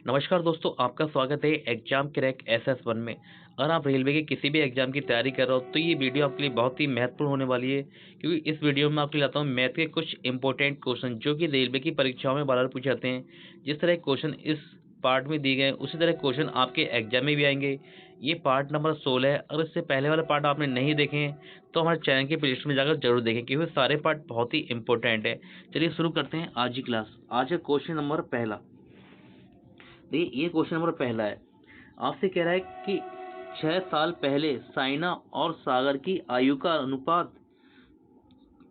नमस्कार दोस्तों, आपका स्वागत है एग्जाम क्रैक SS1 में। अगर आप रेलवे के किसी भी एग्जाम की तैयारी कर रहे हो तो ये वीडियो आपके लिए बहुत ही महत्वपूर्ण होने वाली है, क्योंकि इस वीडियो में आपको लाता हूँ मैथ के कुछ इंपॉर्टेंट क्वेश्चन जो कि रेलवे की परीक्षाओं में बार बार पूछे जाते हैं। जिस तरह क्वेश्चन इस पार्ट में दिए गए हैं उसी तरह क्वेश्चन आपके एग्जाम में भी आएंगे। ये पार्ट नंबर 16 है। अगर इससे पहले वाला पार्ट आपने नहीं देखे हैं तो हमारे चैनल की प्लेलिस्ट में जाकर जरूर देखें, क्योंकि सारे पार्ट बहुत ही इंपॉर्टेंट है। चलिए शुरू करते हैं आज की क्लास। आज है क्वेश्चन नंबर पहला। देखिए, ये क्वेश्चन नंबर पहला है। आपसे कह रहा है कि 6 साल पहले साइना और सागर की आयु का अनुपात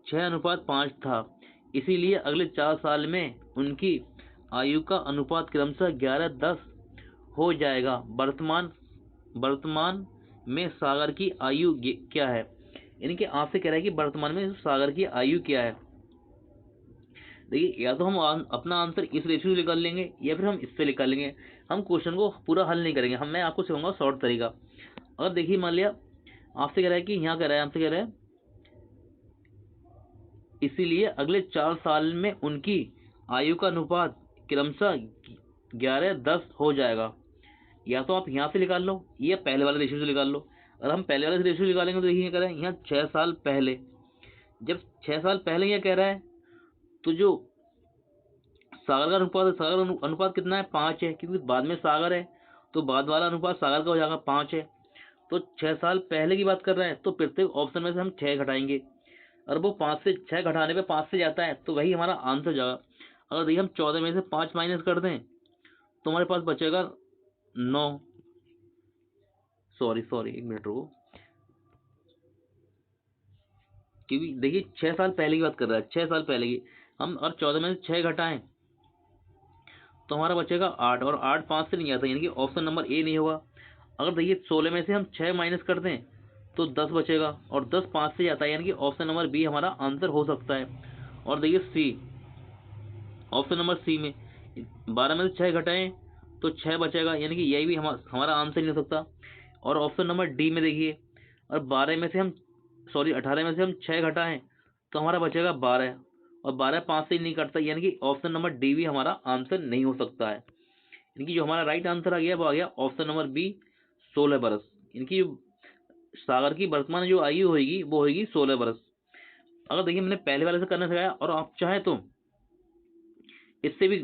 6:5 था। इसीलिए अगले 4 साल में उनकी आयु का अनुपात क्रमशः 11:10 हो जाएगा। वर्तमान वर्तमान में सागर की आयु क्या है? यानी कि आपसे कह रहा है कि वर्तमान में सागर की आयु क्या है। देखिए, या तो हम अपना आंसर इस रेशियो से निकाल लेंगे या फिर हम इससे निकाल लेंगे। हम क्वेश्चन को पूरा हल नहीं करेंगे। मैं आपको सिखाऊंगा शॉर्ट तरीका। अगर देखिए, मान लिया आपसे कह रहा है कि यहाँ कह रहा है, आपसे कह रहा है इसीलिए अगले 4 साल में उनकी आयु का अनुपात क्रमशः 11:10 हो जाएगा। या तो आप यहाँ से निकाल लो या पहले वाले रेशियो से निकाल लो। अगर हम पहले वाले रेशियो निकालेंगे तो देखिए कह रहा है यहाँ 6 साल पहले। जब 6 साल पहले यह कह रहा है तो जो सागर का अनुपात है, सागर अनुपात कितना है? 5 है, क्योंकि बाद में सागर है तो बाद वाला अनुपात सागर का हो जाएगा 5 है। तो 6 साल पहले की बात कर रहे हैं तो प्रत्येक ऑप्शन में से हम 6 घटाएंगे। और वो 5 से 6 घटाने पे 5 से जाता है तो वही हमारा आंसर हो जाएगा। अगर देखिए हम 14 में से 5 माइनस कर दें तो हमारे पास बचेगा 9। सॉरी एक मिनट रुको, क्योंकि देखिए 6 साल पहले की बात कर रहा है। 6 साल पहले की हम और 14 में से 6 घटाएं तो हमारा बचेगा 8। और 8 5 से नहीं आता, यानी कि ऑप्शन नंबर ए नहीं होगा। अगर देखिए 16 में से हम 6 माइनस कर दें तो 10 बचेगा, और 10 5 से जाता है, यानी कि ऑप्शन नंबर बी हमारा आंसर हो सकता है। और देखिए सी, ऑप्शन नंबर सी में 12 में से 6 घटाएं तो 6 बचेगा, यानी कि यही भी हमारा आंसर नहीं हो सकता। और ऑप्शन नंबर डी में देखिए, और 12 में से हम 18 में से हम 6 घटाएं तो हमारा बचेगा 12, और 12 5 से ही नहीं कटता, यानी कि ऑप्शन नंबर डी भी हमारा आंसर नहीं हो सकता है। इनकी जो हमारा राइट आंसर आ गया वो आ गया ऑप्शन नंबर बी, 16 बरस। इनकी जो सागर की वर्तमान जो आयु होगी वो होगी 16 बरस। अगर देखिए मैंने पहले वाले से करना सिखाया, और आप चाहे तो इससे भी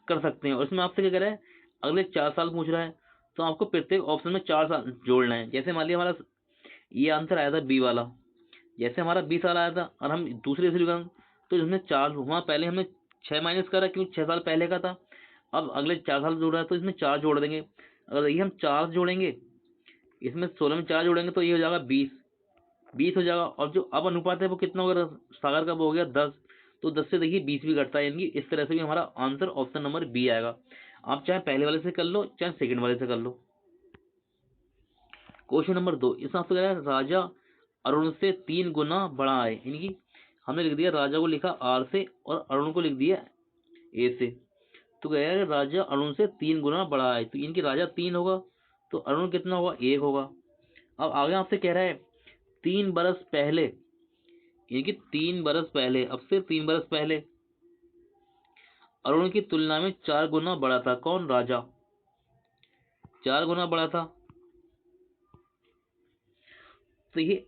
कर सकते हैं। और इसमें आपसे क्या कह रहा है, अगले 4 साल पूछ रहा है तो आपको प्रत्येक ऑप्शन में 4 साल जोड़ना है। जैसे मान लिया हमारा ये आंसर आया था बी वाला, जैसे हमारा 20 साल आया था और हम दूसरे से तो इसमें 4 वहाँ पहले हमने 6 माइनस करा क्योंकि 6 साल पहले का था। अब अगले 4 साल जोड़ रहा है तो इसमें 4 जोड़ देंगे। अगर देखिए हम 4 जोड़ेंगे, इसमें 16 में 4 जोड़ेंगे तो ये हो जाएगा 20। 20 हो जाएगा। और जो अब अनुपात है वो कितना होगा सागर का? वो हो गया 10। तो 10 से देखिए 20 भी घटता है, यानी कि इस तरह से भी हमारा आंसर ऑप्शन नंबर बी आएगा। आप चाहे पहले वाले से कर लो चाहे सेकंड वाले से कर लो। क्वेश्चन नंबर 2, इस आपसे कह रहा है राजा अरुण से 3 गुना बड़ा है। यानी कि हमने लिख दिया, राजा को लिखा आर से और अरुण को लिख दिया ए से। तो कह रहा है राजा अरुण से 3 गुना बड़ा है, तो इनकी राजा 3 होगा तो अरुण कितना होगा? 1 होगा। अब आगे आपसे कह रहा है 3 बरस पहले, यानी कि 3 बरस पहले, अब से 3 बरस पहले अरुण की तुलना में 4 गुना बड़ा था। कौन? राजा। 4 गुना बड़ा था। तो ये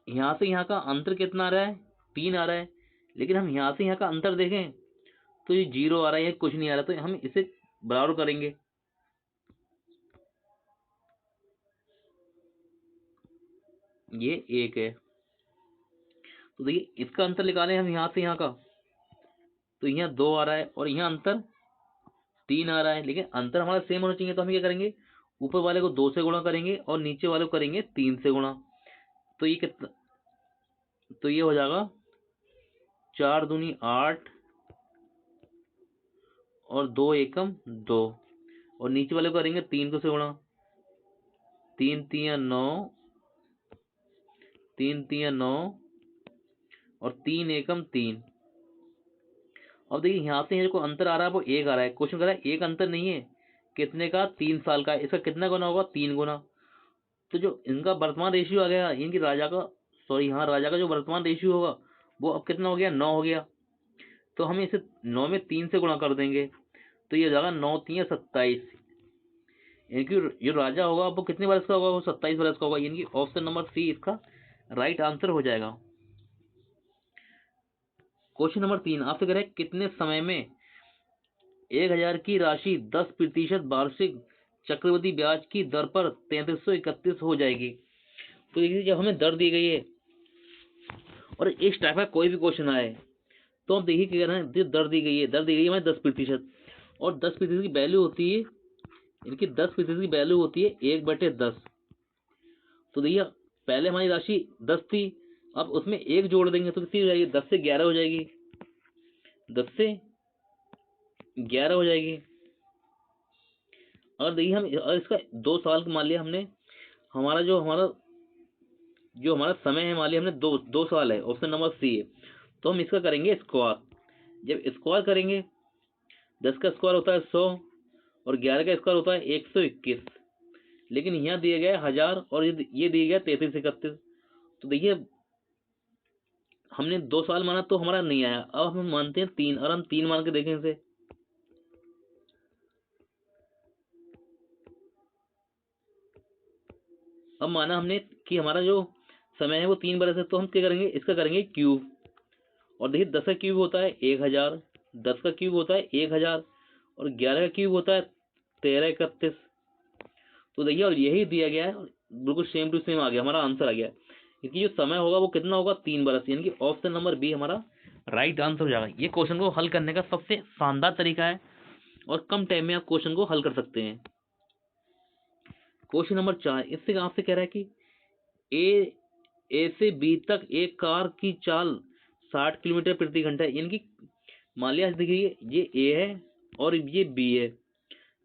यहाँ से यहाँ का अंतर कितना आ रहा है? 3 आ रहा है। लेकिन हम यहाँ से यहाँ का अंतर देखें तो ये 0 आ रहा है, या कुछ नहीं आ रहा, तो हम इसे बराबर करेंगे। ये 1 है। तो देखिए इसका अंतर निकालें हम यहाँ से यहाँ का, तो यहाँ 2 आ रहा है और यहाँ अंतर 3 आ रहा है। लेकिन अंतर हमारा सेम होना चाहिए, तो हम क्या करेंगे, ऊपर वाले को 2 से गुणा करेंगे और नीचे वाले को करेंगे 3 से गुणा। तो ये कितना, तो ये हो जाएगा 4 दूनी 8 और 2 एकम 2, और नीचे वाले को करेंगे 3 को से गुणा। 3 3 9, 3 3 9 और 3 एकम 3। अब देखिए यहाँ से जो अंतर आ रहा है वो 1 आ रहा है। क्वेश्चन कर रहा है एक अंतर नहीं है, कितने का? 3 साल का। इसका कितना गुना होगा? 3 गुना। तो जो इनका वर्तमान रेशियो आ गया, इनकी राजा का, सॉरी हाँ, राजा का जो वर्तमान रेशियो होगा वो अब कितना हो गया? 9 हो गया। तो हम इसे 9 में 3 से गुणा कर देंगे तो ये हो जाएगा 9×3 = 27। यानी कि जो राजा होगा वो कितने बरस का होगा, वो 27 बरस का होगा, यानी कि ऑप्शन नंबर सी इसका राइट आंसर हो जाएगा। क्वेश्चन नंबर 3 आपसे कह रहे हैं कितने समय में 1000 की राशि 10% वार्षिक चक्रवृद्धि ब्याज की दर पर 3331 हो जाएगी। तो देखिए जब हमें दर दी गई है और इस टाइप का कोई भी क्वेश्चन आए तो हम देखिए क्या कह रहे हैं, दर दी गई है, दर दी गई है हमें 10%, और 10% की वैल्यू होती है, इनकी 10% की वैल्यू होती है 1/10। तो देखिए पहले हमारी राशि 10 थी, अब उसमें 1 जोड़ देंगे तो कितनी हो जाएगी, 10 से 11 हो जाएगी, 10 से 11 हो जाएगी। और देखिए हम और इसका 2 साल मान लिया हमने, हमारा समय है मान लिया हमने 2 साल है, ऑप्शन नंबर सी है। तो हम इसका करेंगे स्क्वायर। जब स्क्वायर करेंगे 10 का स्क्वायर होता है 100 और 11 का स्क्वायर होता है 121, लेकिन यहाँ दिया गया है 1000 और ये दिया गया 3331। तो देखिए हमने 2 साल माना तो हमारा नहीं आया, अब हम मानते हैं 3, और हम 3 मान के देखें इसे। अब माना हमने कि हमारा जो समय है वो 3 बरस है, तो हम क्या करेंगे, इसका करेंगे क्यूब। और देखिए 10 का क्यूब होता है 1000, 10 का क्यूब होता है 1000 और 11 का क्यूब होता है 1331। तो देखिए और यही दिया गया है, बिल्कुल सेम टू सेम आ गया, हमारा आंसर आ गया। इसकी जो समय होगा वो कितना होगा, 3 बरस, यानी कि ऑप्शन नंबर बी हमारा राइट आंसर हो जाएगा। ये क्वेश्चन को हल करने का सबसे शानदार तरीका है और कम टाइम में आप क्वेश्चन को हल कर सकते हैं। क्वेश्चन नंबर 4 इससे आपसे कह रहा है कि ए से बी तक एक कार की चाल 60 किलोमीटर प्रति घंटा है, यानी कि मान लिया देखिए ये ए है और ये बी है,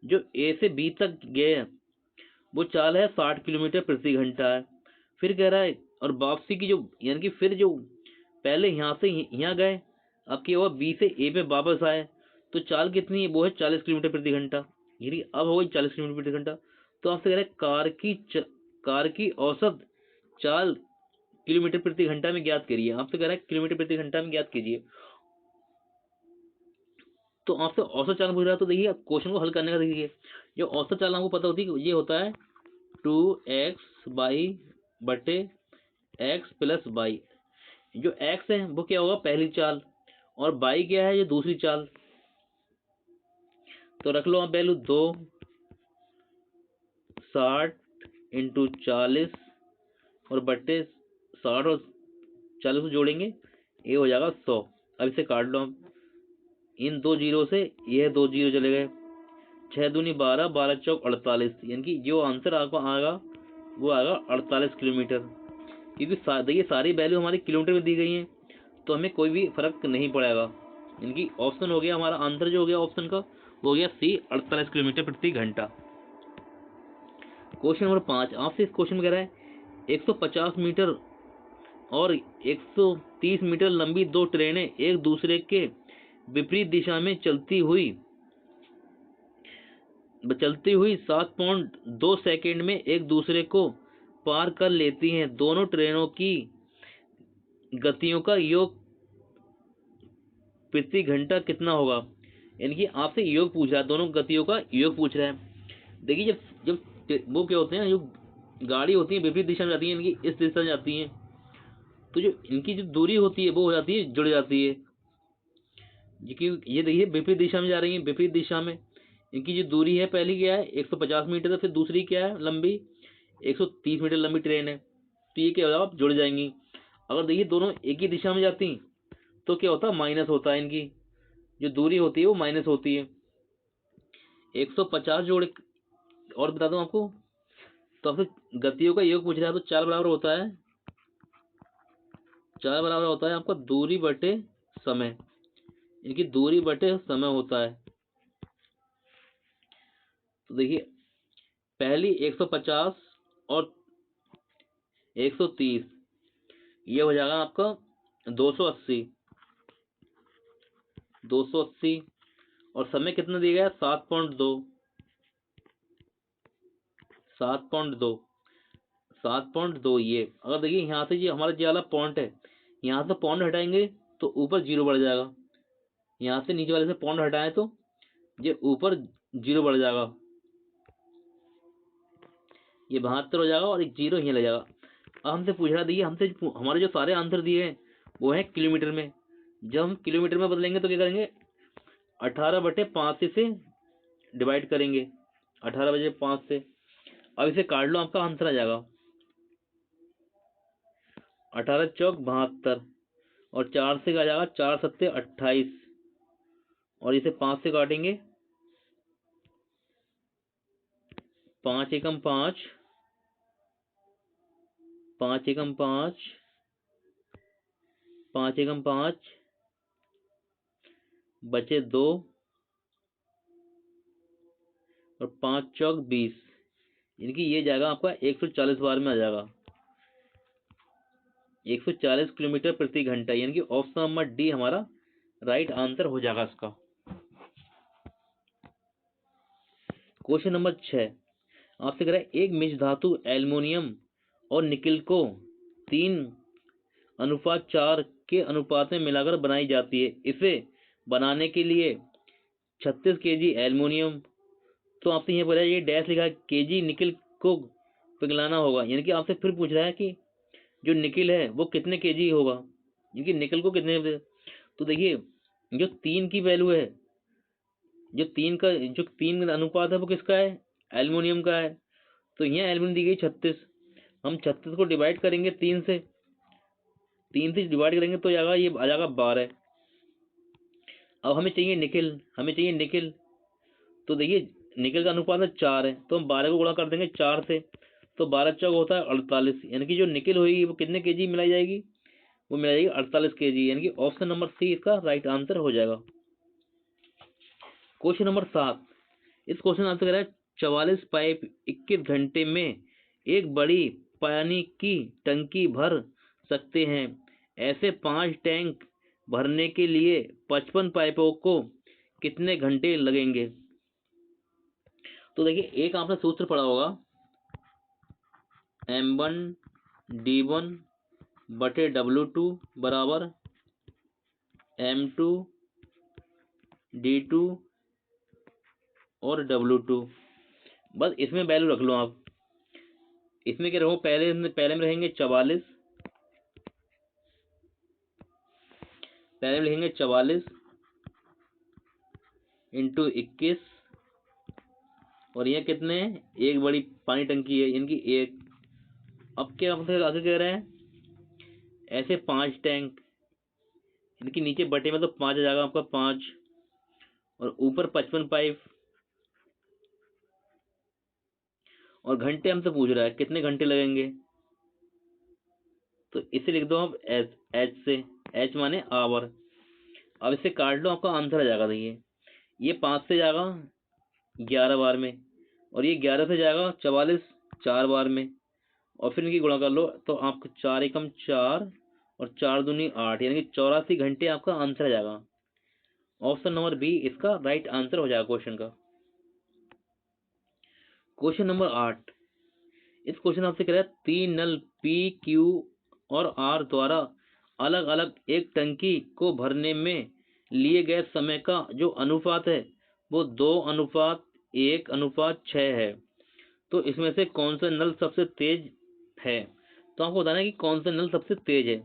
जो ए से बी तक गए हैं वो चाल है 60 किलोमीटर प्रति घंटा है। फिर कह रहा है और वापसी की जो, यानी कि फिर जो पहले यहाँ से यहाँ गए, अब क्या हुआ बी से ए पे वापस आए, तो चाल कितनी है, वो है 40 किलोमीटर प्रति घंटा, यानी अब हो गई 40 किलोमीटर प्रति घंटा। तो आपसे कह रहे हैं कार की औसत चाल किलोमीटर प्रति घंटा में ज्ञात करिए। आपसे कह रहा है किलोमीटर प्रति घंटा में ज्ञात कीजिए, तो आपसे औसत चालन पूछ रहा है। तो देखिए क्वेश्चन को हल करने का देखिए, जो औसत चालन आपको पता होती है ये होता है 2x/x + y। जो x है वो क्या होगा, पहली चाल, और y क्या है, ये दूसरी चाल। तो रख लो आप वैल्यू 2, 60 × 40 और बट्टे 60 और 40 को जोड़ेंगे ये हो जाएगा 100। अब इसे काट लो आप, इन 2 जीरो से यह 2 जीरो चले गए, 6 दूनी 12, 12 चौक 48, यानी कि जो आंसर आपको आएगा वो आएगा 48 किलोमीटर। क्योंकि देखिए सारी वैल्यू हमारी किलोमीटर में दी गई हैं, तो हमें कोई भी फर्क नहीं पड़ेगा। यानी कि ऑप्शन हो गया हमारा आंसर, जो हो गया ऑप्शन का वो हो गया सी 48 किलोमीटर प्रति घंटा। क्वेश्चन नंबर 5 आपसे इस क्वेश्चन में कह रहा है 150 मीटर और 130 मीटर लंबी 2 ट्रेनें एक दूसरे के विपरीत दिशा में चलती हुई 7.2 सेकंड में एक दूसरे को पार कर लेती हैं। दोनों ट्रेनों की गतियों का योग प्रति घंटा कितना होगा। यानी कि आपसे योग पूछ रहा है, दोनों गतियों का योग पूछ रहा है। देखिए जब जब वो क्या होते हैं, जो गाड़ी होती है विपरीत दिशा में जाती है, इनकी इस दिशा में जाती है, तो जो इनकी जो दूरी होती है वो हो जाती है, जुड़ जाती है। ये देखिए विपरीत दिशा में जा रही है, विपरीत दिशा में इनकी जो दूरी है पहली क्या है 150 मीटर है, फिर दूसरी क्या है लंबी 130 मीटर लंबी ट्रेन है, तो ये क्या होगा, आप जुड़ जाएंगी। अगर देखिए दोनों एक ही दिशा में जाती तो क्या होता है, माइनस होता है, इनकी जो दूरी होती है वो माइनस होती है। 150 जोड़, और बता दूं आपको, तो आपसे गतियों का योग पूछ रहा है, तो 4 बराबर होता है आपका दूरी बटे समय, इनकी दूरी बटे समय होता है। तो देखिए पहली 150 और 130, ये हो जाएगा आपका 280 और समय कितना दिया गया 7.2। ये अगर देखिए यहाँ से ये हमारा जो वाला पॉइंट है, यहाँ से पॉइंट हटाएंगे तो ऊपर जीरो बढ़ जाएगा, यहाँ से नीचे वाले से पॉइंट हटाएं तो ये ऊपर जीरो बढ़ जाएगा, ये 72 हो जाएगा और एक जीरो यहाँ लग जाएगा। अब हमसे पूछ रहा देखिए, हमारे जो सारे आंसर दिए हैं वो है किलोमीटर में। जब हम किलोमीटर में बदलेंगे तो क्या करेंगे, 18/5 से डिवाइड करेंगे, 18/5 से। अब इसे काट लो, आपका आंसर आ जाएगा 18 चौक 72, और 4 से आ जाएगा 4 सत्ते 28, और इसे 5 से काटेंगे, 5 एकम 5, 5 एकम 5, 5 एकम 5, बचे 2, और 5 चौक 20, यानी कि ये जाएगा आपका 140 बार में आ जाएगा, 140 किलोमीटर प्रति घंटा, यानी कि ऑप्शन नंबर डी हमारा राइट आंसर हो जाएगा इसका। क्वेश्चन नंबर 6 आपसे कह रहा है, एक मिश्र धातु एल्युमिनियम और निकिल को 3:4 के अनुपात में मिलाकर बनाई जाती है। इसे बनाने के लिए 36 केजी एल्युमिनियम, तो आपसे ये बोला ये डैश लिखा है केजी निकिल को पिघलाना होगा, यानी कि आपसे फिर पूछ रहा है कि जो निकिल है वो कितने केजी होगा, यानी कि निकिल को कितने। तो देखिए जो 3 की वैल्यू है, जो 3 अनुपात है वो किसका है, एल्युमिनियम का है। तो यहाँ एल्युमिनियम दी गई 36, हम 36 को डिवाइड करेंगे 3 से डिवाइड करेंगे तो जाएगा ये आ जाएगा 12। अब हमें चाहिए निकिल, तो देखिए निकिल का अनुपात है 4 है, तो हम 12 को गुणा कर देंगे 4 से, तो 12 चौक होता है 48, यानी कि जो निकिल होगी वो कितने केजी मिलाई जाएगी, वो मिलाई जाएगी 48 केजी, यानी कि ऑप्शन नंबर सी इसका राइट आंसर हो जाएगा। क्वेश्चन नंबर 7, इस क्वेश्चन आंसर कह रहा है 44 पाइप 21 घंटे में एक बड़ी पानी की टंकी भर सकते हैं। ऐसे 5 टैंक भरने के लिए 55 पाइपों को कितने घंटे लगेंगे। तो देखिए एक आपने सूत्र पढ़ा होगा, M1D1/W2 बराबर M2D2 और W2। बस इसमें वैल्यू रख लो आप। इसमें क्या रखो, पहले में रहेंगे 44, पहले में लिखेंगे 44 इंटू 21, और ये कितने हैं, एक बड़ी पानी टंकी है इनकी एक। अब क्या मतलब आगे कह रहे हैं, ऐसे 5 टैंक, इनकी नीचे बटे में तो 5 आ जाएगा आपका 5, और ऊपर 55 पाइप, और घंटे हमसे पूछ रहा है कितने घंटे लगेंगे, तो इसे लिख दो आप एच से, एच माने आवर। अब इसे काट लो, आपका आंसर आ जाएगा। देखिए ये 5 से जाएगा 11 बार में, और ये 11 से जाएगा 44 4 बार में, और फिर इनकी गुणा कर लो तो आपको 4 एकम 4 और 4 दूनी 8, यानी कि 84 घंटे आपका आंसर आ जाएगा। ऑप्शन नंबर बी इसका राइट आंसर हो जाएगा क्वेश्चन का। क्वेश्चन नंबर 8, इस क्वेश्चन आपसे कह रहा है 3 नल पी क्यू और आर द्वारा अलग अलग एक टंकी को भरने में लिए गए समय का जो अनुपात है वो 2:1:6 है। तो इसमें से कौन सा नल सबसे तेज है। तो आपको बताना है कि कौन सा नल सबसे तेज है।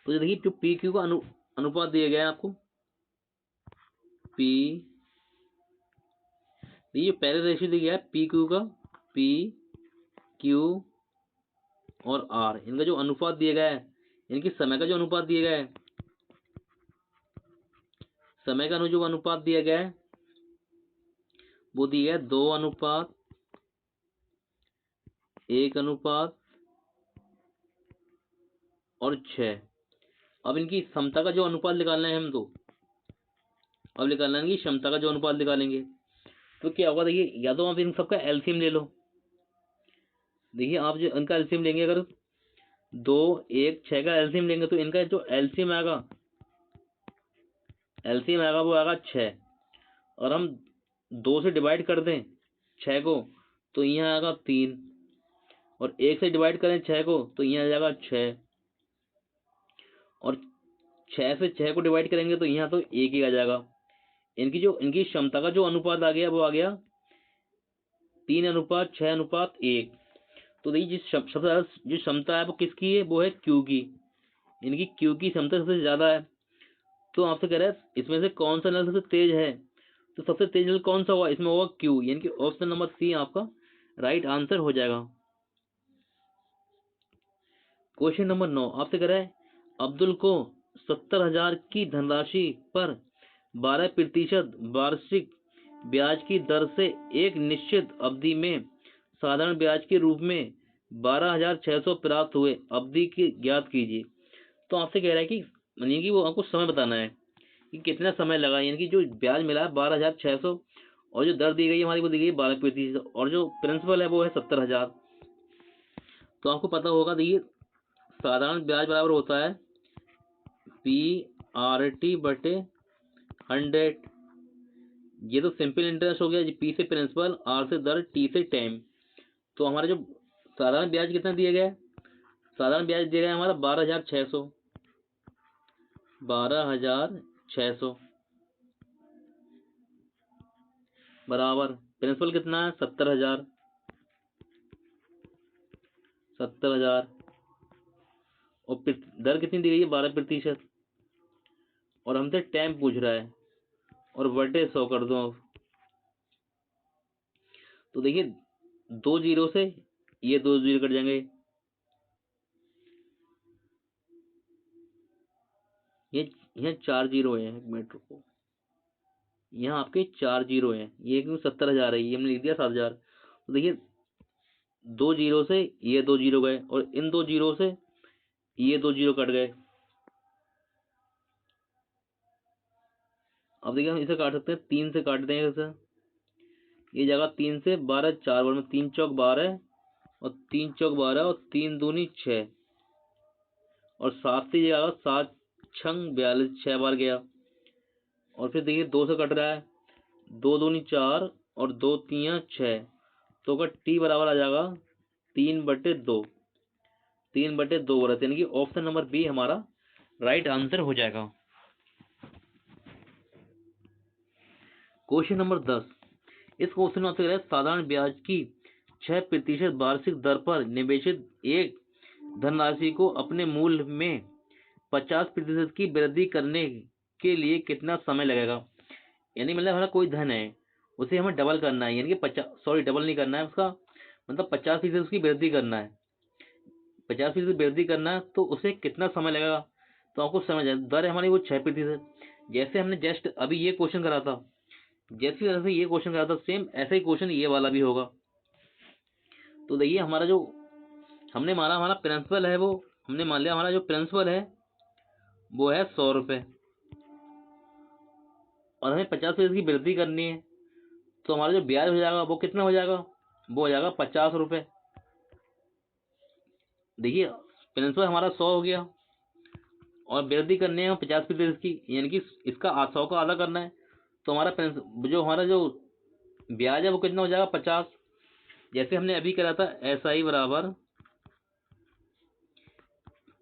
तो देखिए जो पी क्यू का अनुपात दिया गया है आपको, पी, ये पहले रेशियो दिया गया है पी क्यू का, पी क्यू और आर, इनका जो अनुपात दिया गया है, इनकी समय का जो अनुपात दिया गया है, समय का जो अनुपात दिया गया है वो दिया है 2:1:6। अब इनकी क्षमता का जो अनुपात निकालना है हम तो, अब निकालना है कि क्षमता का जो अनुपात निकालेंगे तो क्या होगा। देखिए या तो आप इन सबका एलसीएम ले लो। देखिए आप जो इनका एलसीएम लेंगे, अगर 2:1:6 का एलसीएम लेंगे तो इनका जो एलसीएम आएगा वो आएगा 6, और हम 2 से डिवाइड कर दें 6 को तो यहाँ आएगा 3, और 1 से डिवाइड करें 6 को तो यहाँ आ जाएगा 6, और 6 से 6 को डिवाइड करेंगे तो यहाँ तो 1 ही आ जाएगा। इनकी क्षमता का जो अनुपात आ गया वो आ गया 3:6:1। तो देखिए सबसे ज्यादा जो क्षमता है वो किसकी है, वो है क्यू की। इनकी क्यू की क्षमता सबसे ज्यादा है। तो आपसे कह रहा है इसमें से कौन सा नल सबसे तेज है, तो सबसे तेज नल कौन सा होगा, इसमें होगा क्यू, यानी कि ऑप्शन नंबर सी आपका राइट आंसर हो जाएगा। क्वेश्चन नंबर 9 आपसे कह रहा है अब्दुल को 70,000 की धनराशि पर 12% वार्षिक ब्याज की दर से एक निश्चित अवधि में साधारण ब्याज के रूप में 12,600 प्राप्त हुए, अवधि की ज्ञात कीजिए। तो आपसे कह रहा है कि यानी कि वो आपको समय बताना है कि कितना समय लगा, यानी कि जो ब्याज मिला है 12,600 और जो दर दी गई है हमारी वो दी गई है 12% और जो प्रिंसिपल है वो है 70,000। तो आपको पता होगा, देखिए साधारण ब्याज बराबर होता है PRT/100। ये तो सिंपल इंटरेस्ट हो गया, P से प्रिंसिपल, R से दर, T से टाइम। तो हमारा जो साधारण ब्याज कितना दिया गया है, साधारण ब्याज दिया गया है हमारा 12,600 बराबर प्रिंसिपल कितना है 70,000 और दर कितनी दी गई है 12%। और हमसे टाइम पूछ रहा है और बटे 100 कर दो अब। तो देखिए 2 जीरो से ये 2 जीरो कट जाएंगे, ये यहाँ 4 जीरो है, 1 मिनट रुको, यहाँ आपके 4 जीरो हैं, ये क्यों 70,000 है, ये हमने लिख दिया 7,000। तो देखिए 2 जीरो से ये 2 जीरो गए और इन 2 जीरो से ये 2 जीरो कट गए। अब देखिए हम इसे काट सकते हैं, 3 से काट देंगे इसे, ये जगह 3 से 12 4 बार में 3 चौक 12 और 3 चौक 12 और 3 दूनी 6 और 7 से जगह 7 छंग 42 6 बार गया। और फिर देखिए 2 से कट रहा है, 2 दूनी 4 और 2 3 6। तो अगर टी बराबर आ जाएगा 3/2, 3/2 बरस, यानी कि ऑप्शन नंबर बी हमारा राइट आंसर हो जाएगा। क्वेश्चन नंबर 10 इस क्वेश्चन में आपसे साधारण ब्याज की 6% वार्षिक दर पर निवेशित एक धनराशि को अपने मूल्य में 50% की वृद्धि करने के लिए कितना समय लगेगा। यानी मतलब हमारा कोई धन है उसे हमें डबल करना है, यानी कि 50 डबल नहीं करना है उसका, मतलब 50% उसकी वृद्धि करना है, 50% वृद्धि करना है तो उसे कितना समय लगेगा। तो आपको समझ आए दर है हमारी वो 6%। जैसे हमने जस्ट अभी ये क्वेश्चन करा था, जैसे जैसे ये क्वेश्चन करा था सेम ऐसा ही क्वेश्चन ये वाला भी होगा। तो देखिए हमारा जो हमने माना हमारा प्रिंसिपल है वो हमने मान लिया हमारा जो प्रिंसिपल है वो है 100 रुपये और हमें 50% की वृद्धि करनी है। तो हमारा जो ब्याज हो जाएगा वो कितना हो जाएगा, वो हो जाएगा 50 रुपये। देखिए प्रिंसिपल हमारा 100 हो गया और वृद्धि करनी है 50% की, यानी कि इसका 100 का आधा करना है। तो हमारा जो ब्याज है वो कितना हो जाएगा 50। जैसे हमने अभी करा था SI बराबर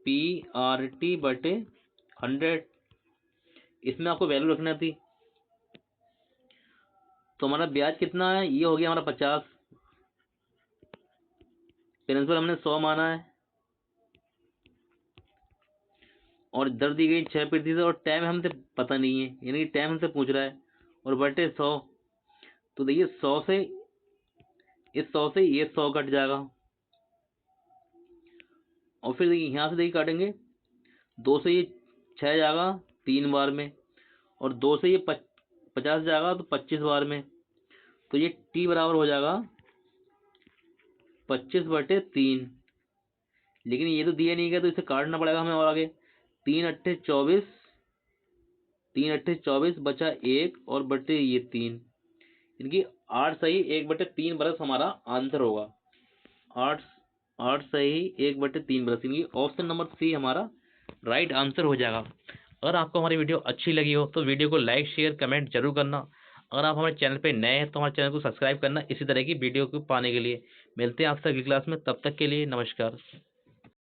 PRT/100, इसमें आपको वैल्यू रखना थी। तो हमारा ब्याज कितना है, ये हो गया हमारा 50, प्रिंसिपल हमने 100 माना है और दर दी गई 6% और टाइम हमसे पता नहीं है, यानी कि टाइम हमसे पूछ रहा है और बटे 100। तो देखिए 100 से इस 100 से ये 100 कट जाएगा और फिर देखिए यहाँ से देखिए काटेंगे, 2 से ये 6 जाएगा 3 बार में और 2 से ये 50 जाएगा तो 25 बार में। तो ये टी बराबर हो जाएगा 25/3। लेकिन ये तो दिया नहीं गया तो इसे काटना पड़ेगा हमें और आगे 3 अट्ठे 24, 3 अट्ठे 24 बचा 1 और बटे ये 3, इनकी 8 सही 1/3 बरस हमारा आंसर होगा। 8 8 सही 1/3 बरस, इनकी ऑप्शन नंबर सी हमारा राइट आंसर हो जाएगा। अगर आपको हमारी वीडियो अच्छी लगी हो तो वीडियो को लाइक शेयर कमेंट जरूर करना। अगर आप हमारे चैनल पे नए हैं तो हमारे चैनल को सब्सक्राइब करना इसी तरह की वीडियो को पाने के लिए। मिलते हैं आपसे अगली क्लास में, तब तक के लिए नमस्कार।